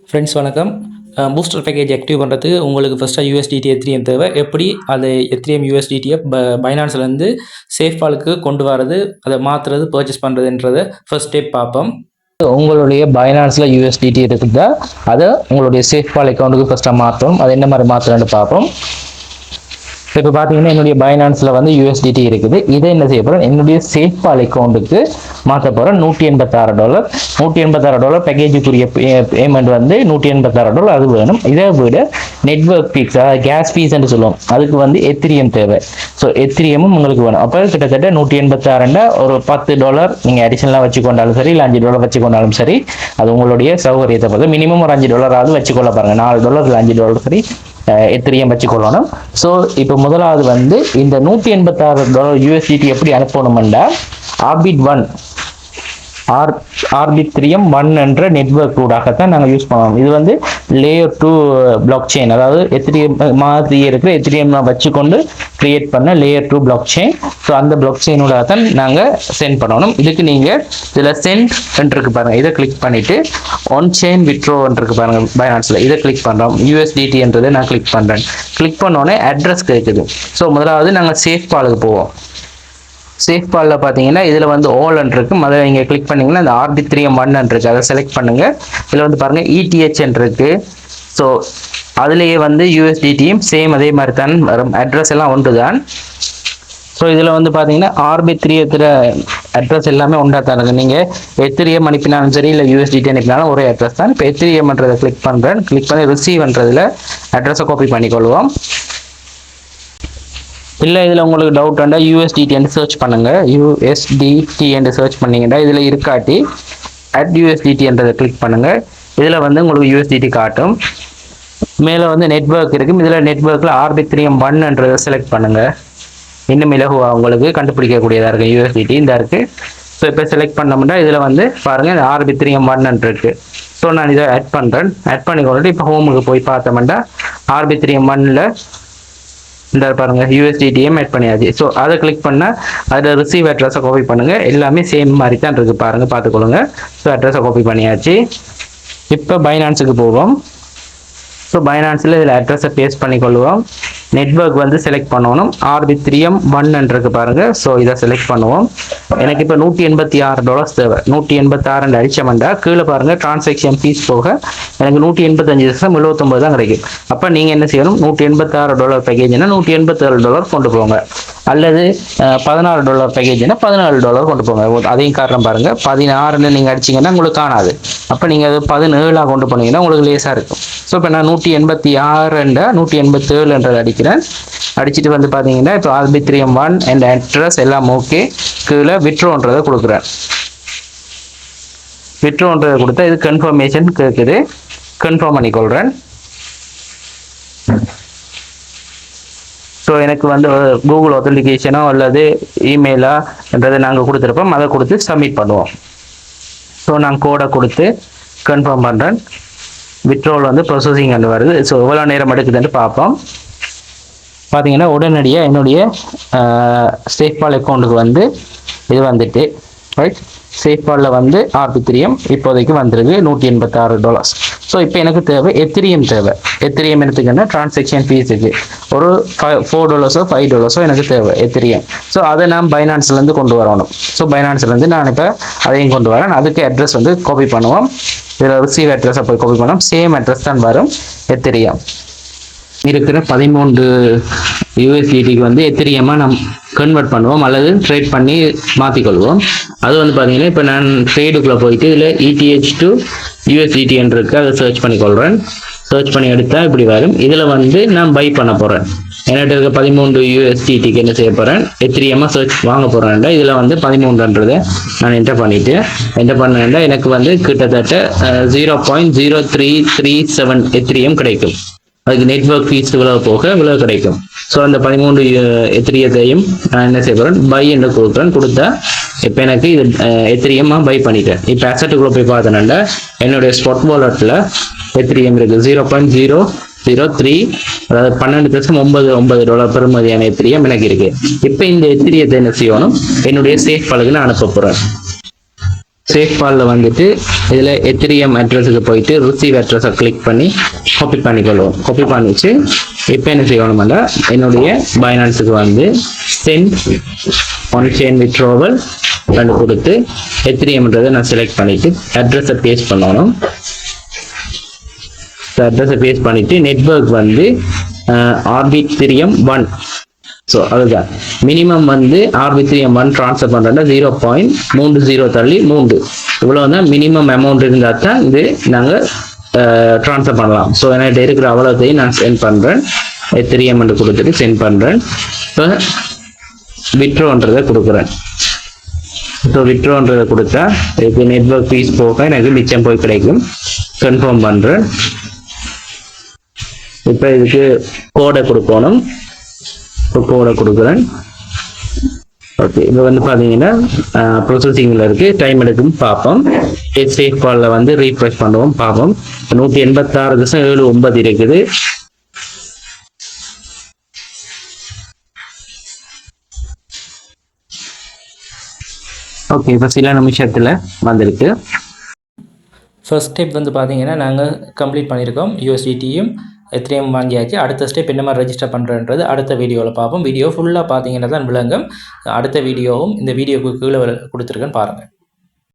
Friends வணக்கம். Booster package active பண்ணுறதுக்கு உங்களுக்கு ஃபஸ்ட்டாக யூஎஸ்டிடி எத்ரியம் தேவை. எப்படி அது எத்ரியம் யூஎஸ்டிடியை பைனான்ஸ்லேருந்து சேஃபாலுக்கு கொண்டு வரது, அதை மாற்றுறது, பர்ச்சேஸ் பண்ணுறதுன்றதை ஃபர்ஸ்ட் ஸ்டெப் பார்ப்போம். உங்களுடைய பைனான்ஸில் யூஎஸ்டிடி இருக்குதா, அதை உங்களுடைய சேஃபால் அக்கௌண்ட்டுக்கு ஃபஸ்ட்டாக மாற்றணும். அது என்ன மாதிரி மாற்றணும்னு பார்ப்போம். இப்போ பார்த்தீங்கன்னா என்னுடைய பைனான்ஸில் வந்து யூஎஸ்டிடி இருக்குது. இதை என்ன செய்ய போகிறேன், என்னுடைய சேஃபால் அக்கௌண்ட்டுக்கு மாற்ற போகிறேன். $186 $186 பேக்கேஜுக்குரிய பேமெண்ட் வந்து $186 அது வேணும். இதை விட நெட்வொர்க் ஃபீஸ், அதாவது கேஸ் ஃபீஸ் என்று சொல்லுவோம், அதுக்கு வந்து எத்திரியம் தேவை. ஸோ எத்திரியமும் உங்களுக்கு வேணும். அப்போ கிட்டத்தட்ட 186 ஒரு $10 நீங்கள் அடிஷனலாக வச்சுக்கொண்டாலும் சரி, இல்லை $5 வச்சுக்கொண்டாலும் சரி, அது உங்களுடைய சௌகரியத்தை பார்த்து மினிமம் ஒரு $5 வச்சுக்கொள்ள பாருங்கள். $4 இல்லை $5 சரி எத்திரியம் வச்சுக்கொள்ளணும். ஸோ இப்போ முதலாவது வந்து இந்த $186 யூஎஸ்டிடி எப்படி அனுப்பணும்னா, ஆர்பித்ரியம் 1 என்ற நெட்வொர்க் கூடாகத்தான் நாங்கள் யூஸ் பண்ணுவோம். இது வந்து லேயர் 2 பிளாக் செயின், அதாவது எத்திரியம் மாதிரி இருக்கிற எத்திரியம் வச்சுக்கொண்டு கிரியேட் பண்ண லேயர் 2 பிளாக் செயின். ஸோ அந்த பிளாக் செயினோட தான் நாங்கள் சென்ட் பண்ணணும். இதுக்கு நீங்கள் இதில் சென்ட் இருக்கு பாருங்க, இதை கிளிக் பண்ணிட்டு ஒன் செயின் விட்ரோ இருக்கு பாருங்க பைனான்ஸில், இதை கிளிக் பண்ணுறோம். யூஎஸ்டிடி என்றதை நான் கிளிக் பண்ணுறேன். கிளிக் பண்ணோடனே அட்ரஸ் கேட்குது. ஸோ முதலாவது நாங்கள் சேஃபாலுக்கு போவோம். சேஃபாலில் பார்த்தீங்கன்னா இதில் வந்து ஓலன் இருக்கும், அதை நீங்கள் கிளிக் பண்ணிங்கன்னா இந்த ஆர்பித்ரியம் 1 இருக்கு, அதை செலக்ட் பண்ணுங்கள். இதில் வந்து பாருங்கள் இடிஹெச் இருக்கு. ஸோ அதுலேயே வந்து யூஎஸ்டிடியும் சேம் அதே மாதிரி தான் வரும். அட்ரஸ் எல்லாம் ஒன்று தான். ஸோ இதில் வந்து பார்த்தீங்கன்னா ஆர்பித்ரியத்தில் அட்ரஸ் எல்லாமே ஒன்றா தான் இருக்குது. நீங்கள் எத்திரியம் அனுப்பினாலும் சரி, இல்லை யூஎஸ்டிடி அனுப்பினாலும் ஒரே அட்ரஸ் தான். இப்போ எத்திரியம்ன்றதை கிளிக் பண்ணுறேன். கிளிக் பண்ணி ரிசீவ்ன்றதில் அட்ரஸை காப்பி பண்ணிக்கொள்வோம். இல்லை இதில் உங்களுக்கு டவுட் வேண்டாம், யூஎஸ்டிடி என்று சர்ச் பண்ணுங்கள். யூஎஸ்டிடி என்று சர்ச் பண்ணிங்கன்னா இதில் இருக்காட்டி @USDT என்றதை கிளிக் பண்ணுங்கள். இதில் வந்து உங்களுக்கு யூஎஸ்டிடி காட்டும். மேலே வந்து நெட்வொர்க் இருக்கும். இதில் நெட்வொர்க்கில் ஆர்பித்ரியம் 1 என்றதை செலக்ட் பண்ணுங்கள். இன்னும் இலகுவா உங்களுக்கு கண்டுபிடிக்கக்கூடியதாக இருக்குது. யூஎஸ்டிடி இந்த இருக்குது. ஸோ இப்போ செலக்ட் பண்ணோம்னா இதில் வந்து பாருங்கள் ஆர்பித்ரியம் 1 இருக்குது. ஸோ நான் இதை ஆட் பண்ணுறேன். ஆட் பண்ணி கொண்டுட்டு இப்போ ஹோமுக்கு போய் பார்த்தோம்னா ஆர்பித்ரியம் 1ல் இந்த பாருங்க யூஎஸ்டிடிஎம் ஆட் பண்ணியாச்சு. ஸோ அதை கிளிக் பண்ணால் அதில் ரிசீவ் அட்ரஸை காப்பி பண்ணுங்கள். எல்லாமே சேம் மாதிரி தான் இருக்குது பாருங்க, பார்த்துக்கொள்ளுங்க. ஸோ அட்ரஸை காப்பி பண்ணியாச்சு. இப்போ பைனான்ஸுக்கு போவோம். ஸோ பைனான்ஸில் இதில் அட்ரஸை பேஸ்ட் பண்ணிக்கொள்வோம். நெட்வொர்க் வந்து செலக்ட் பண்ணணும். ஆர்பித்ரியம் 1 இருக்கு பாருங்க. ஸோ இதை செலக்ட் பண்ணுவோம். எனக்கு இப்போ $186 தேவை. 186 அடிச்சமெண்டா கீழே பாருங்க டிரான்சாக்ஷன் ஃபீஸ் போக எனக்கு 185.79 தான் கிடைக்கும். அப்போ நீங்கள் என்ன செய்யணும், $186 பேக்கேஜ்னா $187 கொண்டு போங்க. அல்லது $16 பேக்கேஜ்னா $14 கொண்டு போங்க. அதையும் காரணம் பாருங்க, 16 நீங்கள் அடிச்சிங்கன்னா உங்களுக்கு காணாது. அப்போ நீங்கள் அது 17 கொண்டு போனீங்கன்னா உங்களுக்கு லேசாக இருக்கும். ஸோ இப்போ நான் 186 187 அடிக்கிறேன். அடிச்சுட்டு வந்து பார்த்தீங்கன்னா இப்போ ஆர்பித்ரியம் 1 அண்ட் அட்ரஸ் எல்லாம் ஓகே. கீழே விட்ரோன்றதை கொடுக்குறேன். விட்ரோன்றதை கொடுத்தா இது கன்ஃபர்மேஷன் கேட்குது. கன்ஃபார்ம் பண்ணிக்கொள்கிறேன். ஸோ எனக்கு வந்து கூகுள் ஆத்தென்டிகேஷனோ அல்லது இமெயிலா என்றதை நாங்கள் கொடுத்துருப்போம். அதை கொடுத்து சப்மிட் பண்ணுவோம். ஸோ நான் கோடை கொடுத்து கன்ஃபார்ம் பண்ணுறேன். விட்ரோல் வந்து ப்ரொசஸிங் வந்து வருது. ஸோ எவ்வளோ நேரம் எடுக்குதுன்னு பார்ப்போம். பார்த்தீங்கன்னா உடனடியாக என்னுடைய சேஃபால் அக்கௌண்ட்டுக்கு வந்து இது வந்துட்டு ரைட். சேஃபாலில் வந்து ஆர்பித்ரியம் இப்போதைக்கு வந்துருக்கு $186. ஸோ இப்போ எனக்கு தேவை எத்திரியம் தேவை. எத்திரியம் எடுத்துக்கிட்டா டிரான்சாக்ஷன் ஃபீஸுக்கு ஒரு $4 $5 எனக்கு தேவை எத்திரியம். ஸோ அதை நான் பைனான்ஸ்லேருந்து கொண்டு வரணும். ஸோ பைனான்ஸ்லேருந்து நான் இப்போ அதையும் கொண்டு வரேன். அதுக்கு அட்ரஸ் வந்து காப்பி பண்ணுவோம். இதில் ரிசீவ் அட்ரஸை போய் காப்பி பண்ணுவோம். சேம் அட்ரஸ் தான் வரும். எத்திரியம் இருக்கிற 13 யூஎஸ்டிடிக்கு வந்து எத்திரியமாக நம்ம கன்வெர்ட் பண்ணுவோம் அல்லது ட்ரேட் பண்ணி மாற்றிக்கொள்வோம். அது வந்து பார்த்தீங்கன்னா இப்போ நான் ட்ரேடுக்குள்ளே போயிட்டு இதில் ETH to USDT இருக்கு, அதை சர்ச் பண்ணிக்கொள்கிறேன். சர்ச் பண்ணி எடுத்தால் இப்படி வரும். இதில் வந்து நான் பை பண்ண போகிறேன். என்கிட்ட இருக்க 13 யூஎஸ்டிடிக்கு என்ன செய்ய போகிறேன், எத்திரியமாக சர்ச் வாங்க போகிறேன்டா. இதில் வந்து 13ன்றதை நான் என்டர் பண்ணிவிட்டு என்டர் பண்ணேன்டா எனக்கு வந்து கிட்டத்தட்ட 0.0337 எத்திரியம் கிடைக்கும். அதுக்கு நெட்வொர்க் ஃபீஸ் இவ்வளவு போக இவ்வளவு கிடைக்கும். ஸோ அந்த 13 எத்திரியத்தையும் நான் என்ன செய்ய போகிறேன், பை என்று கொடுக்குறேன். கொடுத்தா இப்போ எனக்கு இது எத்திரியமாக பை பண்ணிட்டேன். இப்போ அசட்டுக்குள்ளே போய் பார்த்தேன்னா என்னுடைய ஸ்பாட் வாலெட்டில் எத்திரியம் இருக்குது 0.003, அதாவது $12.99 பெறுமதியான எத்திரியம் எனக்கு இருக்கு. இப்போ இந்த எத்திரியத்தை என்ன செய்யணும், என்னுடைய சேஃபாலுக்கு நான் அனுப்ப போகிறேன். சேஃப் ஃபாலில் வந்துட்டு இதில் எத்திரியம் அட்ரஸுக்கு போயிட்டு ரிசீவ் அட்ரஸை கிளிக் பண்ணி காப்பி பண்ணிக்கொள்வோம். காப்பி பண்ணிச்சு இப்போ என்ன செய்யணும்னா என்னுடைய பைனான்ஸுக்கு வந்து சென்ட் ஒன் செயின் விட்ரோவல் ரெண்டு கொடுத்து எத்திரியம்ன்றதை நான் செலக்ட் பண்ணிவிட்டு அட்ரஸை பேஸ்ட் பண்ணணும். அட்ரஸை பேஸ்ட் பண்ணிவிட்டு நெட்வொர்க் வந்து ஆர்பித்ரியம் 1. ஸோ அதுதான் மினிமம் வந்து ஆர்பித்ரியம் 1 ட்ரான்ஸ்ஃபர் பண்ணுறேன்னா 0.30 தள்ளி 3 இவ்வளோ தான் மினிமம் அமௌண்ட் இருந்தால் தான் இது நாங்கள் ட்ரான்ஸ்ஃபர் பண்ணலாம். ஸோ என்கிட்ட இருக்கிற அவ்வளோத்தையும் நான் சென்ட் பண்ணுறேன். எத்திரியம் என்று கொடுத்துட்டு சென்ட் பண்ணுறேன். இப்போ விட்ரோன்றதை கொடுக்குறேன். ஸோ விட்ரோன்றதை கொடுத்தா இதுக்கு நெட்வொர்க் ஃபீஸ் போக எனக்கு மிச்சம் போய் கிடைக்கும். கன்ஃபார்ம் பண்ணுறேன். இப்போ இதுக்கு கோடை கொடுக்கணும். இப்போ கோடை கொடுக்குறேன். ஓகே, இப்போ வந்து பார்த்தீங்கன்னா ப்ரொசஸிங்கில் இருக்குது. டைம் எடுக்கும் பார்ப்போம். சேஃப் காலில் வந்து ரீஃப்ரெஷ் பண்ணுவோம் பார்ப்போம். 186.79 இருக்குது. ஓகே, இப்போ சில நிமிஷத்தில் வந்திருக்கு. ஃபர்ஸ்ட் ஸ்டெப் வந்து பார்த்தீங்கன்னா நாங்கள் கம்ப்ளீட் பண்ணியிருக்கோம். யூஎஸ்டிடியும் எத்திரியம் வாங்கியாச்சு. அடுத்த ஸ்டெப் என்ன மாதிரி ரெஜிஸ்டர் பண்ணுறன்றது அடுத்த வீடியோவில் பார்ப்போம். வீடியோ ஃபுல்லாக பார்த்தீங்கன்னா தான் விளங்கும். அடுத்த வீடியோவும் இந்த வீடியோவுக்கு கீழே கொடுத்துருக்கேன்னு பாருங்கள்.